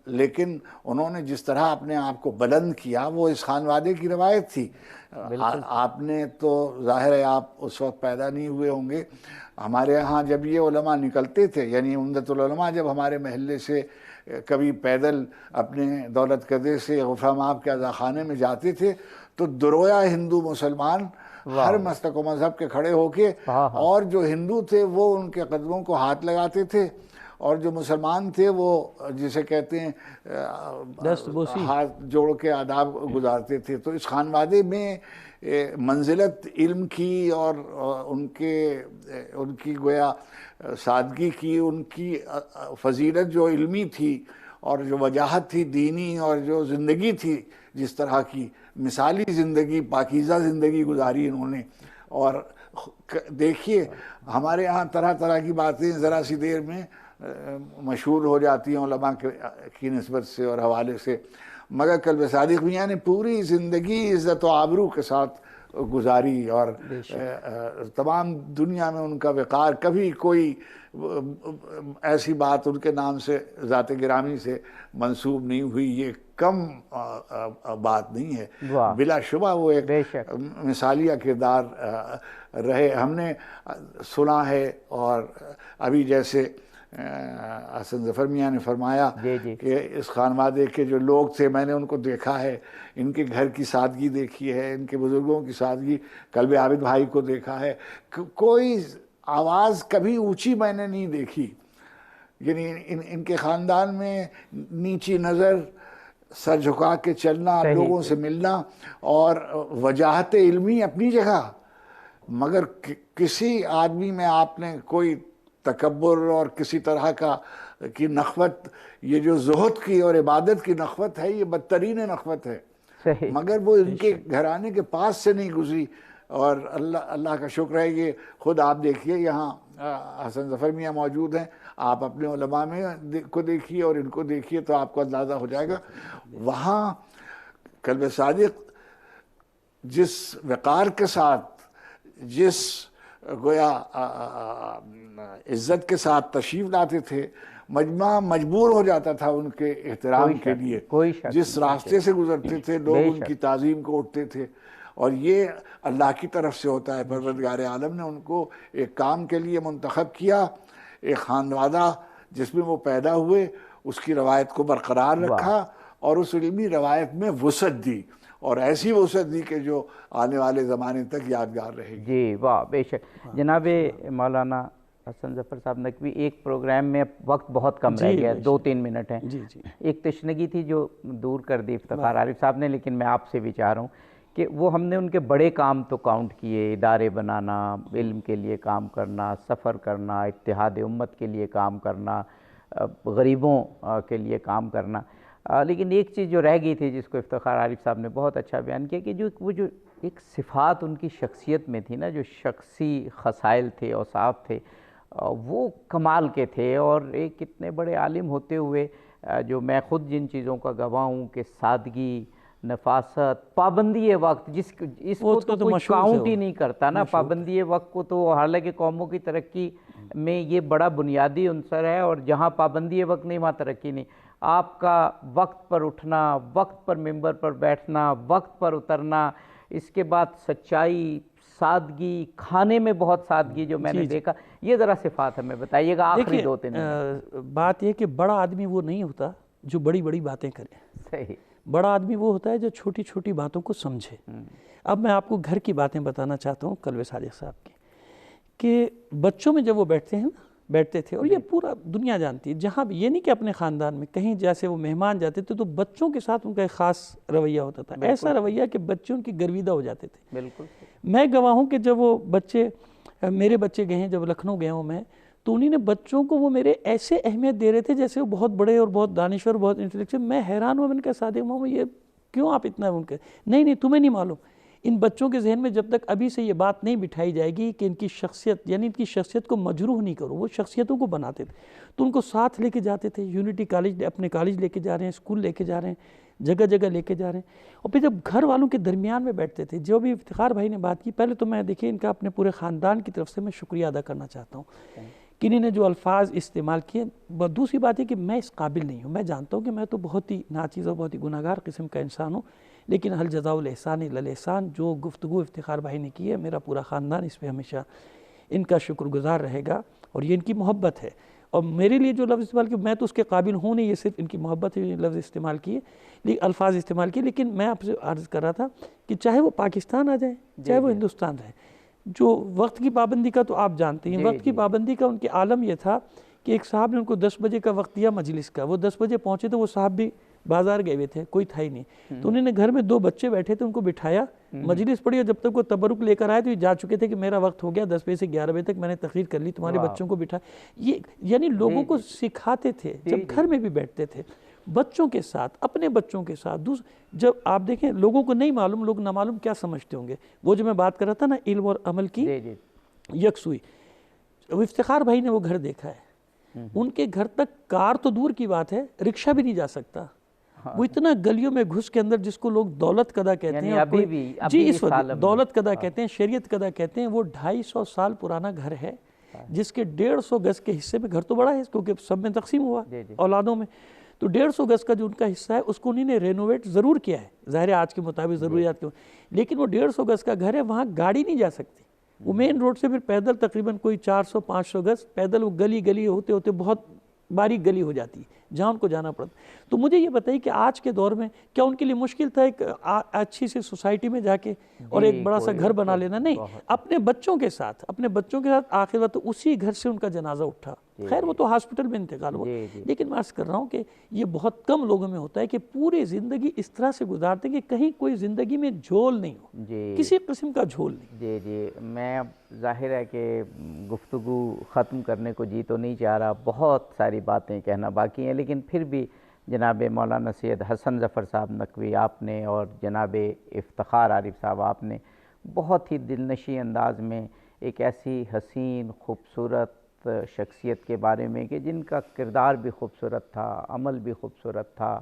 لیکن انہوں نے جس طرح اپنے آپ کو بلند کیا وہ اس خانوادے کی روایت تھی۔ آپ نے تو ظاہر ہے آپ اس وقت پیدا نہیں ہوئے ہوں گے، ہمارے ہاں جب یہ علماء نکلتے تھے، یعنی عمدۃ العلماء جب ہمارے محلے سے کبھی پیدل اپنے دولت قدے سے غفران مآب کے عزاخانے میں جاتے تھے تو درویا ہندو مسلمان ہر مسلک و مذہب کے کھڑے ہو کے، اور جو ہندو تھے وہ ان کے قدموں کو ہاتھ لگاتے تھے، اور جو مسلمان تھے وہ جسے کہتے ہیں ہاتھ جوڑ کے آداب گزارتے تھے۔ تو اس خانوادے میں منزلت علم کی اور ان کی گویا سادگی کی، ان کی فضیلت جو علمی تھی اور جو وجاہت تھی دینی، اور جو زندگی تھی جس طرح کی مثالی زندگی، پاکیزہ زندگی گزاری انہوں نے۔ اور دیکھیے ہمارے ہاں طرح طرح کی باتیں ذرا سی دیر میں مشہور ہو جاتی ہیں علماء کی نسبت سے اور حوالے سے، مگر قلب صادق میاں نے پوری زندگی عزت و آبرو کے ساتھ گزاری، اور تمام دنیا میں ان کا وقار، کبھی کوئی ایسی بات ان کے نام سے ذات گرامی سے منسوب نہیں ہوئی، یہ کم بات نہیں ہے، بلا شبہ وہ ایک مثالیہ کردار رہے۔ ہم نے سنا ہے، اور ابھی جیسے حسن ظفر میاں نے فرمایا کہ اس خانوادے کے جو لوگ تھے میں نے ان کو دیکھا ہے، ان کے گھر کی سادگی دیکھی ہے، ان کے بزرگوں کی سادگی، قلب عابد بھائی کو دیکھا ہے، کوئی آواز کبھی اونچی میں نے نہیں دیکھی، یعنی ان کے خاندان میں نیچی نظر، سر جھکا کے چلنا، لوگوں سے ملنا، اور وجاہت علمی اپنی جگہ، مگر کسی آدمی میں آپ نے کوئی تکبر اور کسی طرح کی نخوت، یہ جو زہد کی اور عبادت کی نخوت ہے یہ بدترین نخوت ہے، مگر وہ ان کے گھرانے کے پاس سے نہیں گزری۔ اور اللہ کا شکر ہے کہ خود آپ دیکھیے یہاں حسن ظفر میاں موجود ہیں، آپ اپنے علماء میں کو دیکھیے اور ان کو دیکھیے تو آپ کو اندازہ ہو جائے گا، وہاں قلب صادق جس وقار کے ساتھ، جس گویا عزت کے ساتھ تشریف لاتے تھے، مجمع مجبور ہو جاتا تھا ان کے احترام کے لیے، جس راستے سے گزرتے تھے لوگ ان کی تعظیم کو اٹھتے تھے، اور یہ اللہ کی طرف سے ہوتا ہے۔ پروردگار عالم نے ان کو ایک کام کے لیے منتخب کیا، ایک خانوادہ جس میں وہ پیدا ہوئے اس کی روایت کو برقرار رکھا، اور اس علمی روایت میں وسعت دی، اور ایسی وسعت دی کہ جو آنے والے زمانے تک یادگار رہے گی۔ جی واہ، بے شک جناب مولانا حسن ظفر صاحب نقوی، ایک پروگرام میں وقت بہت کم رہ گیا، 2-3 منٹ ہیں، ایک تشنگی تھی جو دور کر دی افتخار عارف صاحب نے، لیکن میں آپ سے بھی چاہ رہا ہوں کہ وہ ہم نے ان کے بڑے کام تو کاؤنٹ کیے، ادارے بنانا، علم کے لیے کام کرنا، سفر کرنا، اتحاد امت کے لیے کام کرنا، غریبوں کے لیے کام کرنا، لیکن ایک چیز جو رہ گئی تھی جس کو افتخار عارف صاحب نے بہت اچھا بیان کیا، کہ وہ جو ایک صفات ان کی شخصیت میں تھی نا، جو شخصی خصائل تھے، اوصاف تھے، وہ کمال کے تھے، اور ایک اتنے بڑے عالم ہوتے ہوئے جو میں خود جن چیزوں کا گواہ ہوں کہ سادگی، نفاست، پابندی وقت، اس کو تو کوئی کاؤنٹ ہی نہیں کرتا نا، پابندی وقت کو تو، حالانکہ قوموں کی ترقی میں یہ بڑا بنیادی عنصر ہے، اور جہاں پابندی وقت نہیں وہاں ترقی نہیں۔ آپ کا وقت پر اٹھنا، وقت پر ممبر پر بیٹھنا، وقت پر اترنا، اس کے بعد سچائی، سادگی، کھانے میں بہت سادگی جو میں نے دیکھا، یہ ذرا صفات ہمیں بتائیے گا آخری 2-3 منٹ۔ بات یہ کہ بڑا آدمی وہ نہیں ہوتا جو بڑی بڑی باتیں کرے، صحیح، بڑا آدمی وہ ہوتا ہے جو چھوٹی چھوٹی باتوں کو سمجھے۔ اب میں آپ کو گھر کی باتیں بتانا چاہتا ہوں قلب صادق صاحب کی، کہ بچوں میں جب وہ بیٹھتے ہیں نا بیٹھتے تھے، اور یہ پورا دنیا جانتی ہے، جہاں بھی، یہ نہیں کہ اپنے خاندان میں کہیں جیسے وہ مہمان جاتے تھے تو بچوں کے ساتھ ان کا ایک خاص رویہ ہوتا تھا، ایسا رویہ کہ بچے ان کی گرویدہ ہو جاتے تھے۔ بالکل میں گواہ ہوں کہ جب وہ بچے، میرے بچے گئے ہیں، جب لکھنؤ گیا ہوں میں، تو انہیں نے بچوں کو وہ میرے ایسے اہمیت دے رہے تھے جیسے وہ بہت بڑے اور بہت دانشور، بہت انٹلیکچوئل۔ میں حیران ہوا، میں نے کہا صادق محمد یہ کیوں آپ اتنا ان کے، نہیں تمہیں نہیں معلوم، ان بچوں کے ذہن میں جب تک ابھی سے یہ بات نہیں بٹھائی جائے گی کہ ان کی شخصیت، یعنی ان کی شخصیت کو مجروح نہیں کرو، وہ شخصیتوں کو بناتے تھے، تو ان کو ساتھ لے کے جاتے تھے، یونٹی کالج، اپنے کالج لے کے جا رہے ہیں، اسکول لے کے جا رہے ہیں، جگہ جگہ لے کے جا رہے ہیں، اور پھر جب گھر والوں کے درمیان میں بیٹھتے تھے، جو بھی افتخار بھائی نے بات کی، پہلے تو میں دیکھیے ان کا اپنے پورے خاندان کی طرف سے میں شکریہ ادا کرنا چاہتا ہوں کہ انہوں نے جو الفاظ استعمال کیے۔ دوسری بات ہے کہ میں اس قابل نہیں ہوں، میں جانتا ہوں کہ میں تو بہت ہی ناچیز اور بہت ہی گناہگار قسم کا انسان ہوں، لیکن حل جزاء الاحسان الا الاحسان، جو گفتگو افتخار بھائی نے کی ہے، میرا پورا خاندان اس پہ ہمیشہ ان کا شکر گزار رہے گا، اور یہ ان کی محبت ہے۔ اور میرے لیے جو لفظ استعمال کیے، میں تو اس کے قابل ہوں نہیں، یہ صرف ان کی محبت ہے، یہ لفظ استعمال کیے، الفاظ استعمال کیے۔ لیکن میں آپ سے عرض کر رہا تھا کہ چاہے وہ پاکستان آ جائیں، چاہے وہ ہندوستان رہیں، جو وقت کی پابندی کا تو آپ جانتے ہیں، وقت کی پابندی کا ان کے عالم یہ تھا کہ ایک صاحب نے ان کو 10 بجے کا وقت دیا مجلس کا، وہ 10 بجے پہنچے تو وہ صاحب بھی بازار گئے ہوئے تھے، کوئی تھا ہی نہیں، تو انہوں نے گھر میں 2 بچے بیٹھے تھے، ان کو بٹھایا، مجلس پڑھی، اور جب تک وہ تبرک لے کر آئے تو یہ جا چکے تھے کہ میرا وقت ہو گیا، 10 بجے سے 11 بجے تک میں نے تقریر کر لی، تمہارے بچوں کو بٹھا، یہ یعنی لوگوں کو سکھاتے تھے، جب گھر میں بھی بیٹھتے تھے بچوں کے ساتھ، اپنے بچوں کے ساتھ۔ جب آپ دیکھیں لوگوں کو نہیں معلوم، لوگ نامعلوم کیا سمجھتے ہوں گے، وہ جو میں بات کر رہا تھا نا علم اور عمل کی یکسوئی، افتخار بھائی نے وہ گھر دیکھا ہے، ان کے گھر تک کار تو دور کی بات ہے، رکشہ بھی نہیں جا سکتا، وہ اتنا گلیوں میں گھس کے اندر، جس کو لوگ دولت قدا کہتے ہیں، جی اس وقت دولت قدا کہتے ہیں، شریعت قدا کہتے ہیں، وہ 250 سال پرانا گھر ہے، جس کے 150 گز کے حصے میں، گھر تو بڑا ہے کیونکہ سب میں تقسیم ہوا اولادوں میں، تو 150 گز کا جو ان کا حصہ ہے اس کو انہوں نے رینوویٹ ضرور کیا ہے، ظاہر ہے آج کے مطابق ضروریات کے، لیکن وہ 150 گز کا گھر ہے، وہاں گاڑی نہیں جا سکتی، وہ مین روڈ سے پھر پیدل تقریباً کوئی 400-500 گز پیدل، وہ گلی ہوتے ہوتے بہت باریک گلی ہو جاتی ہے جہاں ان کو جانا پڑتا۔ تو مجھے یہ بتائیے کہ آج کے دور میں کیا ان کے لیے مشکل تھا ایک اچھی سی سوسائٹی میں جا کے اور ایک بڑا سا گھر بنا لینا؟ نہیں، اپنے بچوں کے ساتھ آخر وقت اسی گھر سے ان کا جنازہ اٹھا، خیر وہ تو ہاسپٹل میں انتقال ہوا، لیکن میں عرض کر رہا ہوں کہ یہ بہت کم لوگوں میں ہوتا ہے کہ پوری زندگی اس طرح سے گزارتے ہیں کہ کہیں کوئی زندگی میں جھول نہیں ہو، کسی قسم کا جھول نہیں۔ جی میں ظاہر ہے کہ گفتگو ختم کرنے کو جی تو نہیں چاہ رہا، بہت ساری باتیں کہنا باقی ہیں، لیکن پھر بھی جناب مولانا سید حسن ظفر صاحب نقوی آپ نے اور جناب افتخار عارف صاحب آپ نے بہت ہی دلنشیں انداز میں ایک ایسی حسین خوبصورت شخصیت کے بارے میں کہ جن کا کردار بھی خوبصورت تھا، عمل بھی خوبصورت تھا،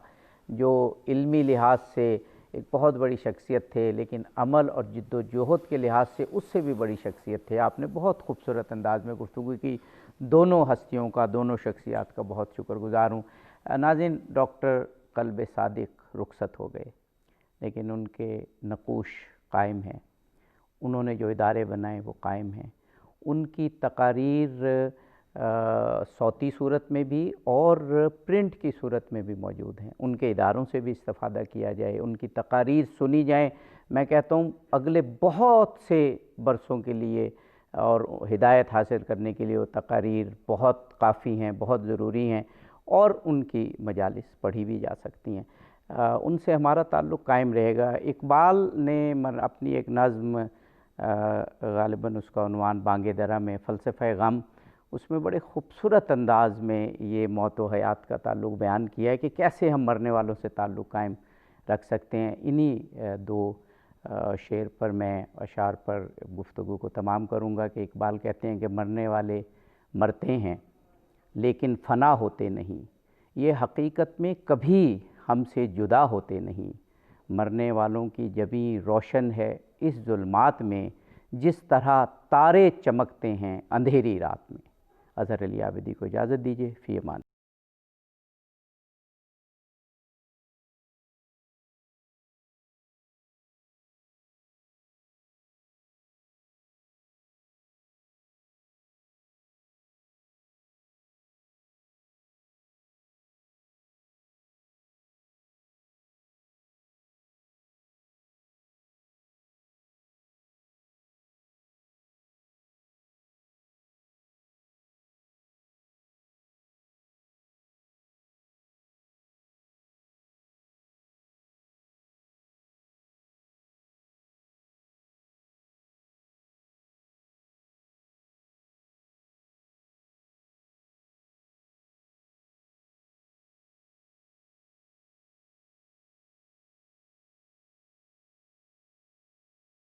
جو علمی لحاظ سے ایک بہت بڑی شخصیت تھے، لیکن عمل اور جد و جہد کے لحاظ سے اس سے بھی بڑی شخصیت تھے۔ آپ نے بہت خوبصورت انداز میں گفتگو کی، دونوں ہستیوں کا، دونوں شخصیات کا بہت شکر گزار ہوں۔ ناظرین، ڈاکٹر قلب صادق رخصت ہو گئے، لیکن ان کے نقوش قائم ہیں، انہوں نے جو ادارے بنائے وہ قائم ہیں، ان کی تقاریر صوتی صورت میں بھی اور پرنٹ کی صورت میں بھی موجود ہیں، ان کے اداروں سے بھی استفادہ کیا جائے، ان کی تقاریر سنی جائیں۔ میں کہتا ہوں اگلے بہت سے برسوں کے لیے اور ہدایت حاصل کرنے کے لیے وہ تقاریر بہت کافی ہیں، بہت ضروری ہیں، اور ان کی مجالس پڑھی بھی جا سکتی ہیں، ان سے ہمارا تعلق قائم رہے گا۔ اقبال نے اپنی ایک نظم، غالباً اس کا عنوان بانگ درا میں، فلسفہ غم، اس میں بڑے خوبصورت انداز میں یہ موت و حیات کا تعلق بیان کیا ہے کہ کیسے ہم مرنے والوں سے تعلق قائم رکھ سکتے ہیں۔ انہی 2 شعر پر میں اشعار پر گفتگو کو تمام کروں گا کہ اقبال کہتے ہیں کہ مرنے والے مرتے ہیں لیکن فنا ہوتے نہیں، یہ حقیقت میں کبھی ہم سے جدا ہوتے نہیں، مرنے والوں کی جبیں روشن ہے اس ظلمات میں، جس طرح تارے چمکتے ہیں اندھیری رات میں۔ اظہر علی عابدی کو اجازت دیجیے، فی امان۔